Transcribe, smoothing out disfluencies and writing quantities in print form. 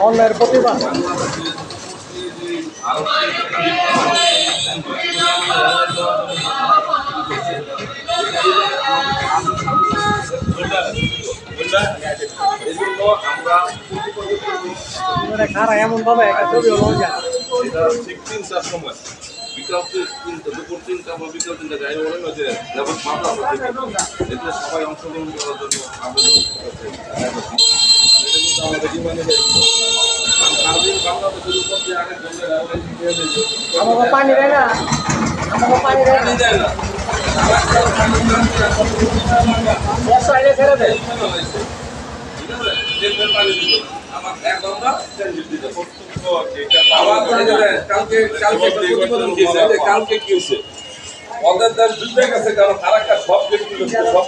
অন্যায়ের প্রতিবাদ খারা এমন ভাবে একটা ছবি হলো সময় বিকাল দুপুর 3টা বা বিকাল 3টা যাই বলেন যে সবাই অংশগ্রহণ করার জন্য আবেদন করছে আমাদের জীবনে আমাকে পানি দেয় না আমাকে পানি দেয় না ছেড়ে দেয় আমার এক ঘন্টা কালকে কি হচ্ছে ওদের দেশ যুদ্ধে গেছে কারণ আর একটা সব সব